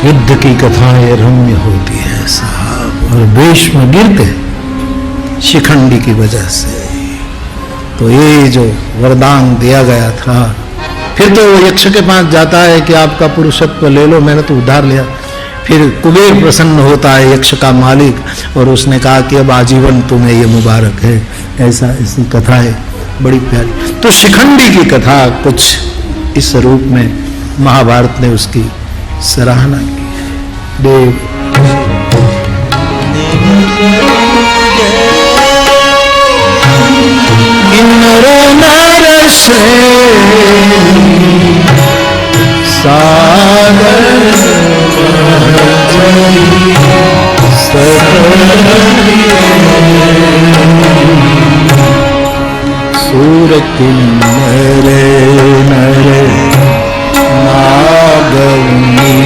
युद्ध की कथाएं रम्य होती है साहब, और भीष्म गिरते शिखंडी की वजह से। तो ये जो वरदान दिया गया था, फिर तो वो यक्ष के पास जाता है कि आपका पुरुषत्व ले लो, मैंने तो उधार लिया। फिर कुबेर प्रसन्न होता है, यक्ष का मालिक, और उसने कहा कि अब आजीवन तुम्हें ये मुबारक है। ऐसा ऐसी कथाएं बड़ी प्यारी। तो शिखंडी की कथा कुछ इस रूप में महाभारत ने उसकी सराहना की है। देव नर सागर सूर किन्नर नर नागवनी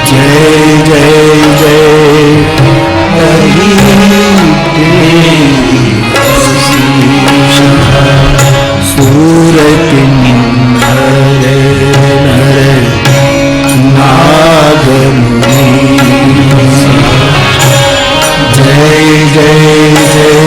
जय जय जय सूर किन्नर नर नागवनी जय जय जय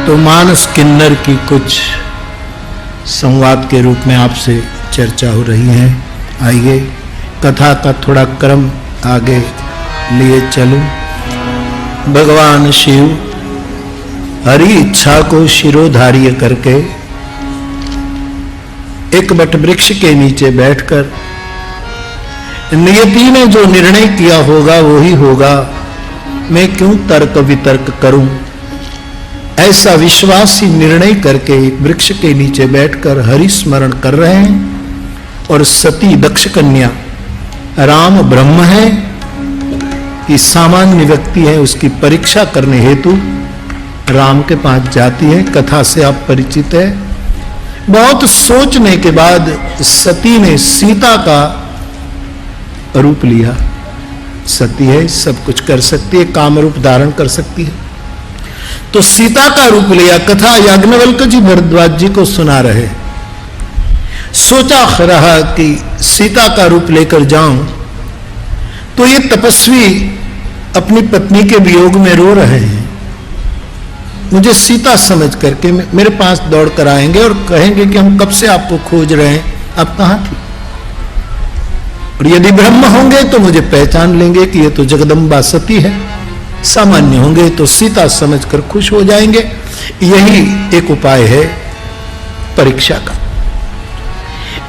तो मानस किन्नर की कुछ संवाद के रूप में आपसे चर्चा हो रही है। आइए कथा का थोड़ा क्रम आगे लिए चलूं। भगवान शिव हरि इच्छा को शिरोधार्य करके एक बट वृक्ष के नीचे बैठकर नियति ने जो निर्णय किया होगा वो ही होगा, मैं क्यों तर्क वितर्क करूं, ऐसा विश्वासी निर्णय करके एक वृक्ष के नीचे बैठकर हरि स्मरण कर रहे हैं। और सती दक्ष कन्या राम ब्रह्म है कि सामान्य व्यक्ति है, उसकी परीक्षा करने हेतु राम के पास जाती है। कथा से आप परिचित है। बहुत सोचने के बाद सती ने सीता का रूप लिया। सती है, सब कुछ कर सकती है, काम रूप धारण कर सकती है, तो सीता का रूप लिया। कथा याज्ञवल्क जी भरद्वाज जी को सुना रहे। सोचा रहा कि सीता का रूप लेकर जाऊं, तो ये तपस्वी अपनी पत्नी के वियोग में रो रहे हैं। मुझे सीता समझ करके मेरे पास दौड़ कर आएंगे और कहेंगे कि हम कब से आपको खोज रहे हैं, आप कहां थी। और यदि ब्रह्म होंगे तो मुझे पहचान लेंगे कि ये तो जगदम्बा सती है। सामान्य होंगे तो सीता समझकर खुश हो जाएंगे। यही एक उपाय है परीक्षा का।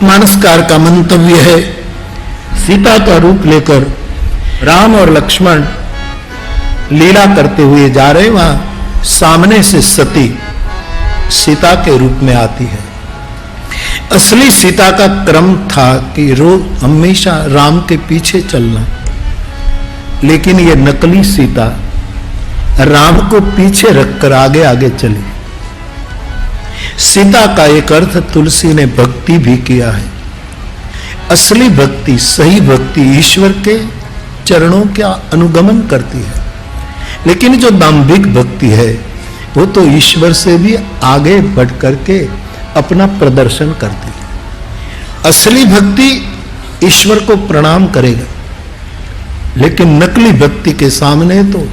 मानसकार का मंतव्य है, सीता का रूप लेकर राम और लक्ष्मण लीला करते हुए जा रहे, वहां सामने से सती सीता के रूप में आती है। असली सीता का क्रम था कि रोज हमेशा राम के पीछे चलना, लेकिन ये नकली सीता राम को पीछे रखकर आगे आगे चली। सीता का एक अर्थ तुलसी ने भक्ति भी किया है। असली भक्ति, सही भक्ति ईश्वर के चरणों का अनुगमन करती है, लेकिन जो दाम्भिक भक्ति है वो तो ईश्वर से भी आगे बढ़ करके अपना प्रदर्शन करती है। असली भक्ति ईश्वर को प्रणाम करेगा, लेकिन नकली भक्ति के सामने तो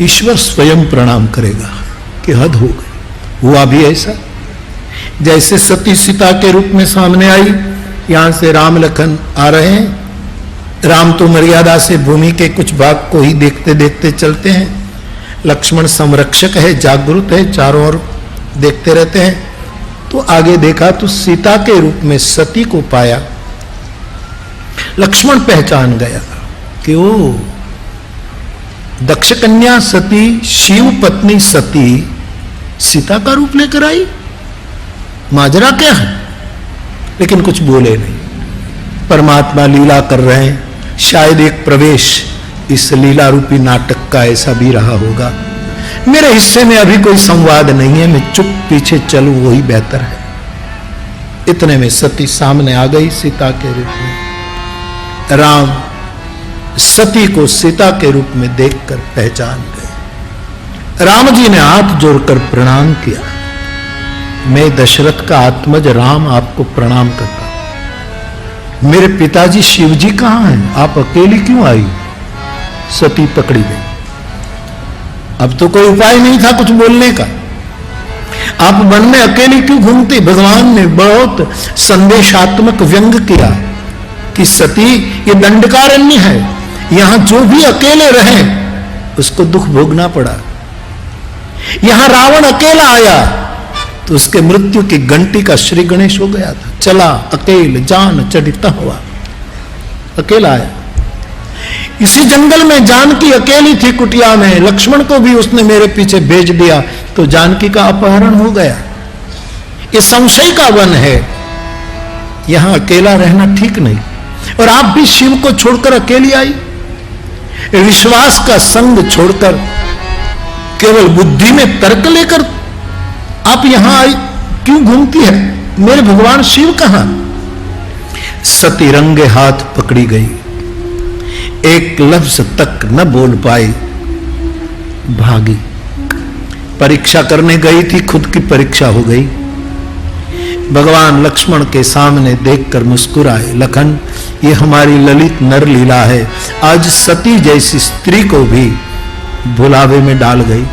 ईश्वर स्वयं प्रणाम करेगा कि हद हो गई। हुआ भी ऐसा, जैसे सती सीता के रूप में सामने आई, यहां से राम लखन आ रहे हैं, राम तो मर्यादा से भूमि के कुछ भाग को ही देखते देखते चलते हैं। लक्ष्मण संरक्षक है, जागरूक है, चारों ओर देखते रहते हैं। तो आगे देखा तो सीता के रूप में सती को पाया। लक्ष्मण पहचान गया कि ओ दक्ष कन्या सती, शिव पत्नी सती सीता का रूप लेकर आई, माजरा क्या है? लेकिन कुछ बोले नहीं। परमात्मा लीला कर रहे हैं, शायद एक प्रवेश इस लीला रूपी नाटक का ऐसा भी रहा होगा। मेरे हिस्से में अभी कोई संवाद नहीं है, मैं चुप पीछे चलूं वही बेहतर है। इतने में सती सामने आ गई सीता के रूप में। राम सती को सीता के रूप में देखकर पहचान गए। राम जी ने हाथ जोड़कर प्रणाम किया। मैं दशरथ का आत्मज राम आपको प्रणाम करता हूं। मेरे पिताजी शिवजी कहां हैं? आप अकेली क्यों आई? सती पकड़ी गई। अब तो कोई उपाय नहीं था कुछ बोलने का। आप वन में अकेली क्यों घूमती? भगवान ने बहुत संदेशात्मक व्यंग किया कि सती ये दंडकारण्य है, यहां जो भी अकेले रहे उसको दुख भोगना पड़ा। यहां रावण अकेला आया तो उसके मृत्यु की घंटी का श्री गणेश हो गया था। चला अकेले जान चढ़ता हुआ, अकेला आया। इसी जंगल में जानकी अकेली थी कुटिया में, लक्ष्मण को भी उसने मेरे पीछे भेज दिया तो जानकी का अपहरण हो गया। ये संशय का वन है, यहां अकेला रहना ठीक नहीं। और आप भी शिव को छोड़कर अकेली आई, विश्वास का संग छोड़कर केवल बुद्धि में तर्क लेकर आप यहां आई क्यों घूमती है? मेरे भगवान शिव कहां? सती रंगे हाथ पकड़ी गई, एक लफ्ज तक न बोल पाई, भागी। परीक्षा करने गई थी, खुद की परीक्षा हो गई। भगवान लक्ष्मण के सामने देखकर मुस्कुराए। लखन, ये हमारी ललित नर लीला है। आज सती जैसी स्त्री को भी भुलावे में डाल गई।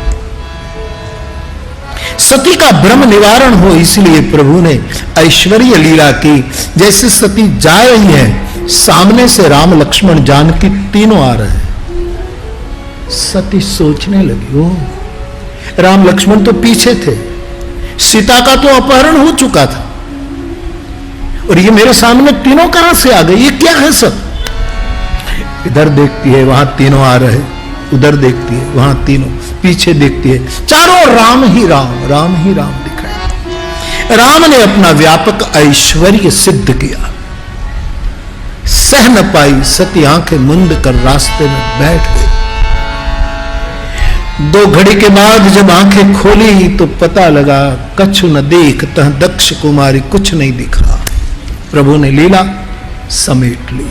सती का भ्रम निवारण हो इसलिए प्रभु ने ऐश्वर्य लीला की। जैसे सती जा रही है, सामने से राम लक्ष्मण जानकी तीनों आ रहे हैं। सती सोचने लगी, ओ राम लक्ष्मण तो पीछे थे, सीता का तो अपहरण हो चुका था, और ये मेरे सामने तीनों कहां से आ गए? ये क्या है सब? इधर देखती है वहां तीनों आ रहे, उधर देखती है वहां तीनों, पीछे देखती है, चारों राम ही राम, राम ही राम दिखाई। राम ने अपना व्यापक ऐश्वर्य सिद्ध किया। सह न पाई सती, आंखें मुंद कर रास्ते में बैठ गई। 2 घड़ी के बाद जब आंखें खोली तो पता लगा कछु न देख तह दक्ष कुमारी, कुछ नहीं दिखा। प्रभु ने लीला समेट ली।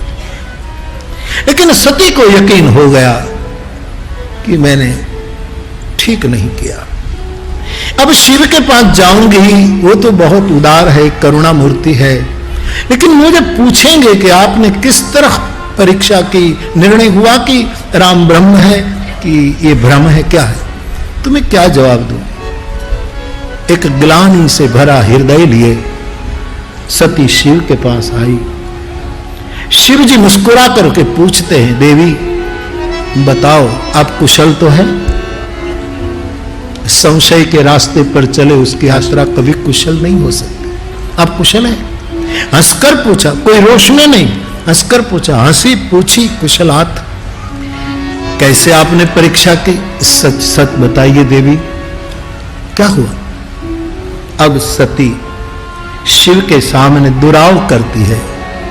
लेकिन सती को यकीन हो गया कि मैंने ठीक नहीं किया। अब शिव के पास जाऊंगी, वो तो बहुत उदार है, करुणा मूर्ति है, लेकिन मुझे पूछेंगे कि आपने किस तरह परीक्षा की, निर्णय हुआ कि राम ब्रह्म है कि ये भ्रम है, क्या है? तो मैं क्या जवाब दूं? एक ग्लानि से भरा हृदय लिए सती शिव के पास आई। शिव जी मुस्कुरा करके पूछते हैं, देवी बताओ आप कुशल तो है? संशय के रास्ते पर चले उसकी आश्रा कभी कुशल नहीं हो सकती। आप कुशल हैं? हंसकर पूछा, कोई रोष में नहीं, हंसकर पूछा, हंसी पूछी कुशलात। कैसे आपने परीक्षा की? सच सच बताइए देवी, क्या हुआ? अब सती शिव के सामने दुराव करती है,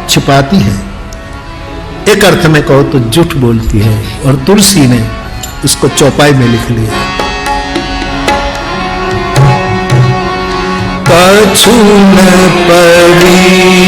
छिपाती है। एक अर्थ में कहो तो झूठ बोलती है, और तुलसी ने उसको चौपाई में लिख लिया। कछु न परीक्षा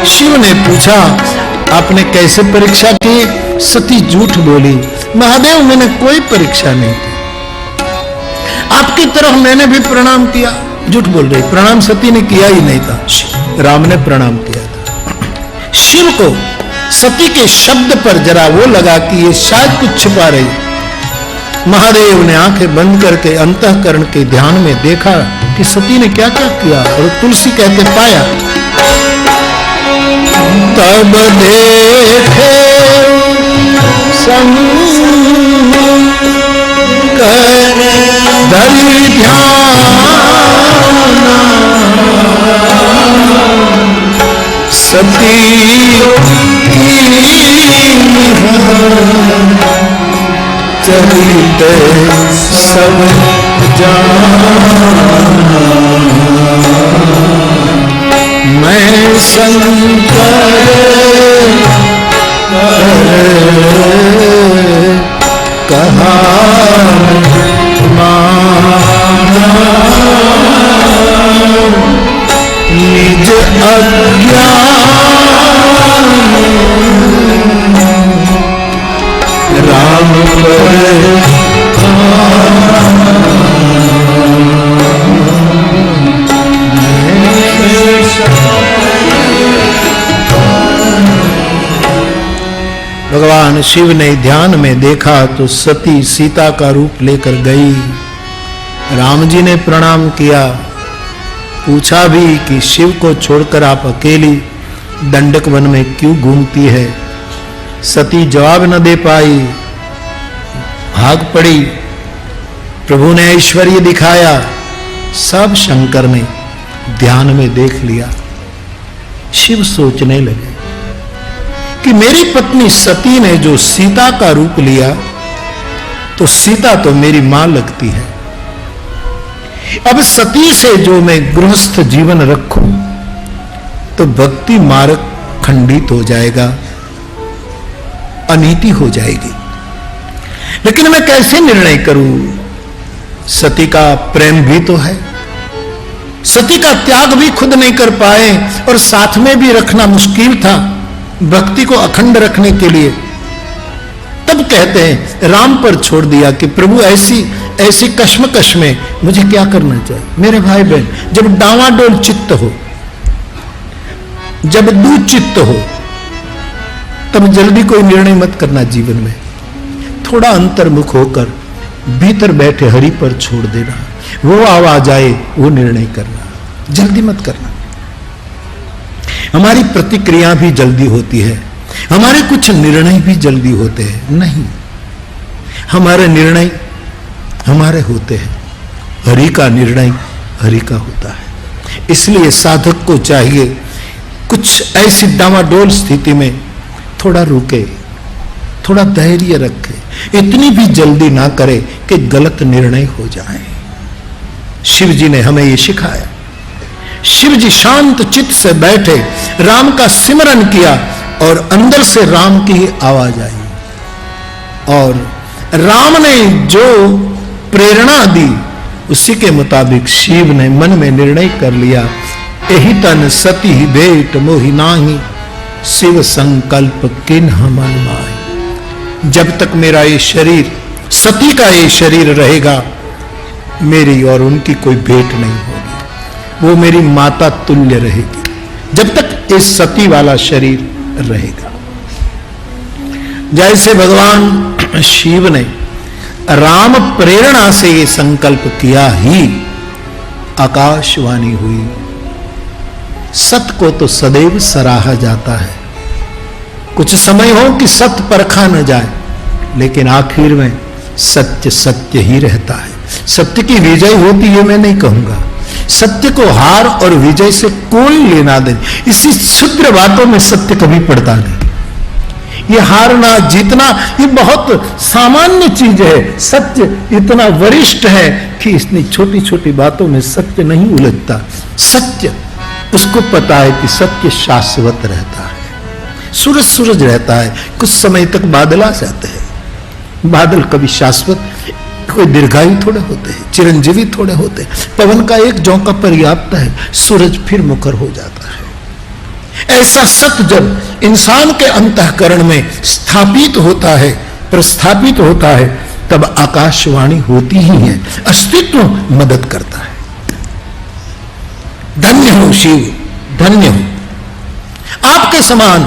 शिव ने पूछा, आपने कैसे परीक्षा की? सती झूठ बोली, महादेव मैंने कोई परीक्षा नहीं की, आपकी तरफ मैंने भी प्रणाम किया। झूठ बोल रही, प्रणाम सती ने किया ही नहीं था, राम ने प्रणाम किया था। शिव को सती के शब्द पर जरा वो लगा कि ये शायद कुछ छिपा रही। महादेव ने आंखें बंद करके अंतःकरण के ध्यान में देखा कि सती ने क्या क्या किया, और तुलसी कहते पाया, तब देखे धरि ध्यान सती चरित सब जाना, मैं शंकर कहा निज अज्ञान राम पर भगवान शिव ने ध्यान में देखा तो सती सीता का रूप लेकर गई। राम जी ने प्रणाम किया, पूछा भी कि शिव को छोड़कर आप अकेली दंडक वन में क्यों घूमती है? सती जवाब न दे पाई, भाग पड़ी। प्रभु ने ऐश्वर्य दिखाया, सब शंकर ने ध्यान में देख लिया। शिव सोचने लगे कि मेरी पत्नी सती ने जो सीता का रूप लिया, तो सीता तो मेरी मां लगती है। अब सती से जो मैं गृहस्थ जीवन रखूं तो भक्ति मार्ग खंडित हो जाएगा, अनीति हो जाएगी। लेकिन मैं कैसे निर्णय करूं? सती का प्रेम भी तो है, सती का त्याग भी खुद नहीं कर पाए और साथ में भी रखना मुश्किल था भक्ति को अखंड रखने के लिए। तब कहते हैं राम पर छोड़ दिया कि प्रभु ऐसी कश्मकश में मुझे क्या करना चाहिए? मेरे भाई बहन, जब डावाडोल चित्त हो, जब दुचित्त हो, तब जल्दी कोई निर्णय मत करना जीवन में। थोड़ा अंतर्मुख होकर भीतर बैठे हरि पर छोड़ देना, वो आवाज आए वो निर्णय करना, जल्दी मत करना। हमारी प्रतिक्रिया भी जल्दी होती है, हमारे कुछ निर्णय भी जल्दी होते हैं। नहीं, हमारे निर्णय हमारे होते हैं, हरि का निर्णय हरि का होता है। इसलिए साधक को चाहिए कुछ ऐसी डावाडोल स्थिति में थोड़ा रुके, थोड़ा धैर्य रखे, इतनी भी जल्दी ना करे कि गलत निर्णय हो जाए। शिव जी ने हमें ये सिखाया। शिव जी शांत चित्त से बैठे, राम का सिमरन किया और अंदर से राम की ही आवाज आई, और राम ने जो प्रेरणा दी उसी के मुताबिक शिव ने मन में निर्णय कर लिया, यही तन सती भेंट मोहि नाही, शिव संकल्प किन्ह मन माहि। जब तक मेरा ये शरीर, सती का ये शरीर रहेगा, मेरी और उनकी कोई भेंट नहीं होगी, वो मेरी माता तुल्य रहेगी जब तक इस सती वाला शरीर रहेगा। जैसे भगवान शिव ने राम प्रेरणा से ये संकल्प किया ही आकाशवाणी हुई। सत्य को तो सदैव सराहा जाता है, कुछ समय हो कि सत्य परखा न जाए, लेकिन आखिर में सत्य सत्य ही रहता है। सत्य की विजय होती है मैं नहीं कहूंगा, सत्य को हार और विजय से कोई लेना देना, इसी क्षुद्र बातों में सत्य कभी पड़ता नहीं। ये हारना जीतना ये बहुत सामान्य चीज है, सत्य इतना वरिष्ठ है कि इतनी छोटी छोटी बातों में सत्य नहीं उलझता। सत्य उसको पता है कि सत्य शाश्वत रहता है, सूरज सूरज रहता है, कुछ समय तक बादल आ जाते हैं। बादल कभी शाश्वत, कोई दीर्घायु थोड़े होते हैं, चिरंजीवी थोड़े होते हैं। पवन का एक झोंका पर्याप्त है, सूरज फिर मुखर हो जाता है। ऐसा सत्य जब इंसान के अंतःकरण में स्थापित होता है, प्रस्थापित होता है, तब आकाशवाणी होती ही है, अस्तित्व मदद करता है। धन्य हो शिव, धन्य हो। आपके समान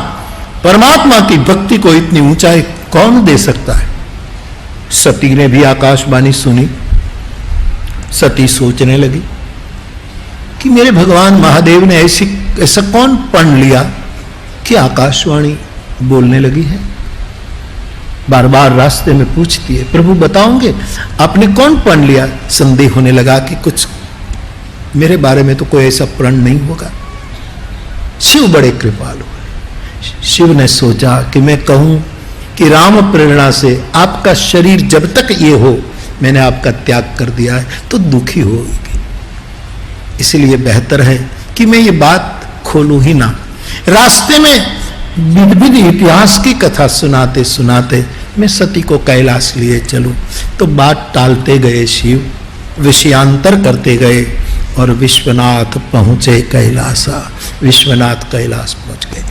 परमात्मा की भक्ति को इतनी ऊंचाई कौन दे सकता है। सती ने भी आकाशवाणी सुनी। सती सोचने लगी कि मेरे भगवान महादेव ने ऐसा कौन पढ़ लिया कि आकाशवाणी बोलने लगी है। बार बार रास्ते में पूछती है, प्रभु बताओगे आपने कौन पढ़ लिया। संदेह होने लगा कि कुछ मेरे बारे में तो कोई ऐसा प्रण नहीं होगा। शिव बड़े कृपालु है। शिव ने सोचा कि मैं कहूं कि राम प्रेरणा से आपका शरीर जब तक ये हो, मैंने आपका त्याग कर दिया है, तो दुखी होगी। इसलिए बेहतर है कि मैं ये बात खोलूं ही ना। रास्ते में विविध इतिहास की कथा सुनाते सुनाते मैं सती को कैलाश लिए चलूं, तो बात टालते गए शिव, विषयांतर करते गए और विश्वनाथ पहुंचे कैलासा। विश्वनाथ कैलाश पहुंच गए।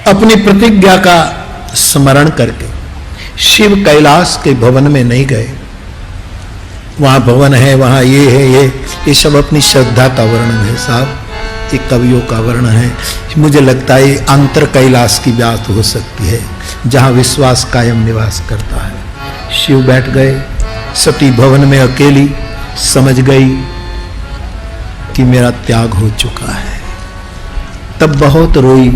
अपनी प्रतिज्ञा का स्मरण करके शिव कैलाश के भवन में नहीं गए। वहां भवन है, वहां ये है, ये सब अपनी श्रद्धा का वर्णन है साहब, ये कवियों का वर्णन है। मुझे लगता है अंतर कैलाश की बात हो सकती है, जहां विश्वास कायम निवास करता है। शिव बैठ गए। सती भवन में अकेली समझ गई कि मेरा त्याग हो चुका है। तब बहुत रोई,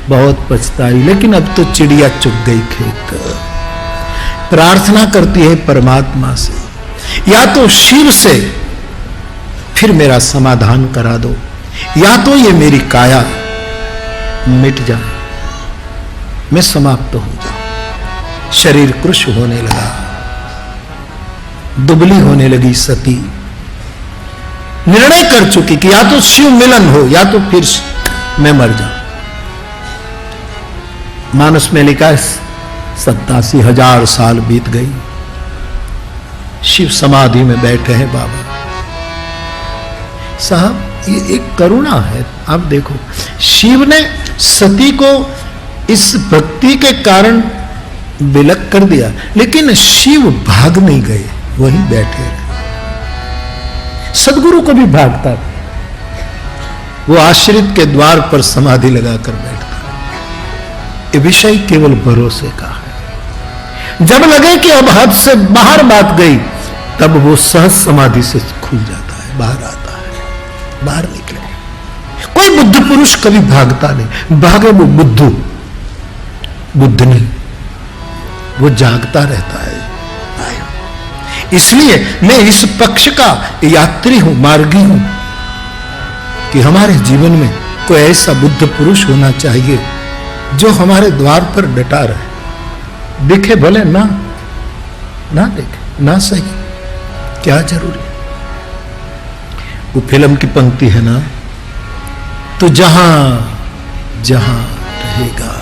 बहुत पछताई, लेकिन अब तो चिड़िया चुग गई खेत। प्रार्थना करती है परमात्मा से, या तो शिव से फिर मेरा समाधान करा दो, या तो ये मेरी काया मिट जाए, मैं समाप्त हो जाऊं। शरीर कृश होने लगा, दुबली होने लगी सती। निर्णय कर चुकी कि या तो शिव मिलन हो या तो फिर मैं मर जाऊं। मानस में लिखा 87,000 साल बीत गई। शिव समाधि में बैठे हैं बाबा साहब। ये एक करुणा है। आप देखो, शिव ने सती को इस भक्ति के कारण विलक कर दिया, लेकिन शिव भाग नहीं गए, वहीं बैठे रहे। सदगुरु को भी भागता था, वो आश्रित के द्वार पर समाधि लगाकर बैठता। ये विषय केवल भरोसे का है। जब लगे कि अब हद से बाहर बात गई, तब वो सहज समाधि से खुल जाता है, बाहर आता है, बाहर निकले। कोई बुद्ध पुरुष कभी भागता नहीं, भागे वो बुद्ध नहीं, वो जागता रहता है। इसलिए मैं इस पक्ष का यात्री हूं, मार्गी हूं, कि हमारे जीवन में कोई ऐसा बुद्ध पुरुष होना चाहिए जो हमारे द्वार पर डटा रहे। दिखे भले ना दिखे, ना सही, क्या जरूरी। वो फिल्म की पंक्ति है ना, तो जहां जहां रहेगा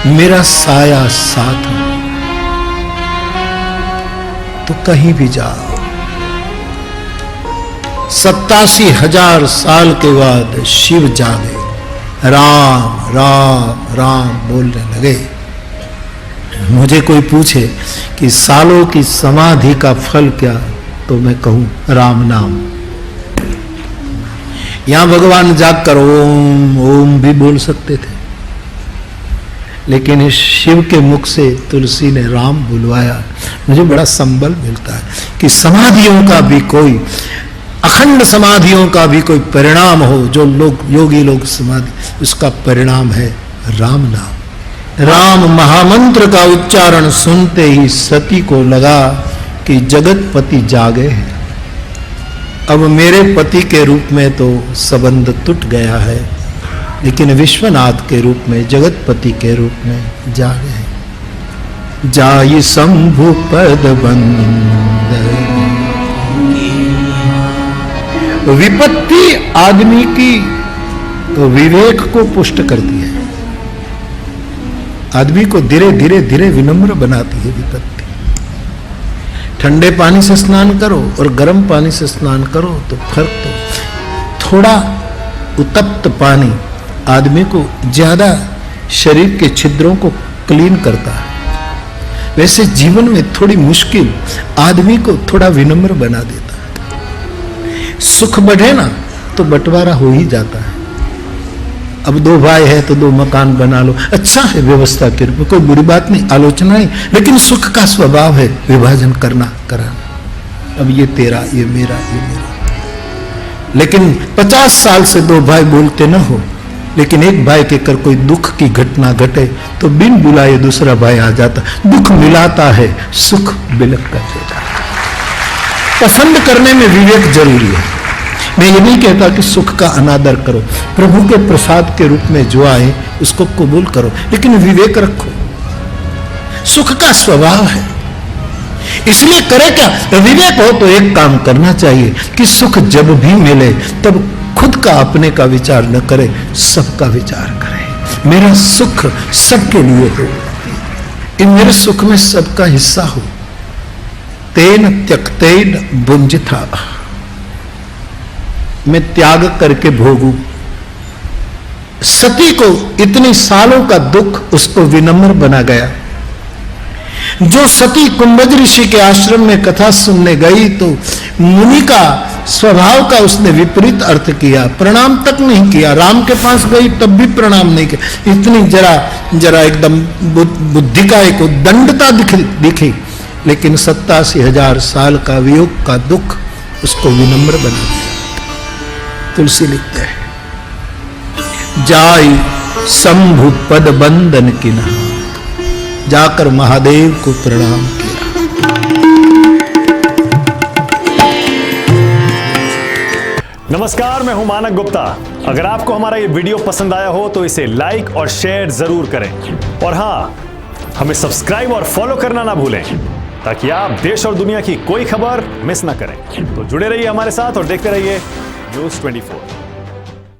मेरा साया साथ हो, तो कहीं भी जाओ। 87,000 साल के बाद शिव जागे, राम राम राम बोलने लगे। मुझे कोई पूछे कि सालों की समाधि का फल क्या, तो मैं कहूं राम नाम। यहां भगवान जागकर ओम ओम भी बोल सकते थे, लेकिन इस शिव के मुख से तुलसी ने राम बुलवाया। मुझे बड़ा संबल मिलता है कि समाधियों का भी कोई, अखंड समाधियों का भी कोई परिणाम हो, जो लोग योगी लोग समाधि, उसका परिणाम है राम नाम। राम महामंत्र का उच्चारण सुनते ही सती को लगा कि जगतपति जागे हैं। अब मेरे पति के रूप में तो संबंध टूट गया है, लेकिन विश्वनाथ के रूप में, जगतपति के रूप में जागे हैं। जाई शंभु पद बंद। विपत्ति आदमी की तो विवेक को पुष्ट करती है, आदमी को धीरे धीरे धीरे विनम्र बनाती है विपत्ति। ठंडे पानी से स्नान करो और गर्म पानी से स्नान करो तो फर्क तो थोड़ा। उत्तप्त पानी आदमी को ज्यादा शरीर के छिद्रों को क्लीन करता है, वैसे जीवन में थोड़ी मुश्किल आदमी को थोड़ा विनम्र बना देता है। सुख बढ़े ना तो बंटवारा हो ही जाता है। अब 2 भाई है तो 2 मकान बना लो, अच्छा है व्यवस्था के रूप में, कोई बुरी बात नहीं, आलोचना नहीं, लेकिन सुख का स्वभाव है विभाजन करना कराना। अब ये तेरा, ये मेरा, ये मेरा। लेकिन 50 साल से 2 भाई बोलते न हो, लेकिन एक भाई के कर कोई दुख की घटना घटे तो बिन बुलाए दूसरा भाई आ जाता, दुख मिलाता है, सुख बिलक कर देता है। पसंद करने में विवेक जरूरी है। मैं ये नहीं कहता कि सुख का अनादर करो, प्रभु के प्रसाद के रूप में जो आए उसको कबूल करो, लेकिन विवेक रखो। सुख का स्वभाव है, इसलिए करे क्या, विवेक हो तो एक काम करना चाहिए कि सुख जब भी मिले तब खुद का अपने का विचार न करे, सबका विचार करे। मेरा सुख सबके लिए हो, इन मेरे सुख में सबका हिस्सा हो। तेन त्यक्तेन भुंजिथा, मैं त्याग करके भोगू। सती को इतने सालों का दुख उसको विनम्र बना गया। जो सती कुंभज ऋषि के आश्रम में कथा सुनने गई तो मुनि का स्वभाव का उसने विपरीत अर्थ किया, प्रणाम तक नहीं किया। राम के पास गई तब भी प्रणाम नहीं किया। इतनी जरा एकदम बुद्धि का एक उद्दंडता दिखी, लेकिन 87,000 साल का वियोग का दुख उसको विनम्र बना दिया। तुलसी लिखते हैं, जाय शंभु पद बंदन किना, जाकर महादेव को प्रणाम किया। नमस्कार, मैं हूं मानक गुप्ता। अगर आपको हमारा ये वीडियो पसंद आया हो तो इसे लाइक और शेयर जरूर करें, और हां, हमें सब्सक्राइब और फॉलो करना ना भूलें ताकि आप देश और दुनिया की कोई खबर मिस ना करें। तो जुड़े रहिए हमारे साथ और देखते रहिए न्यूज़ 24।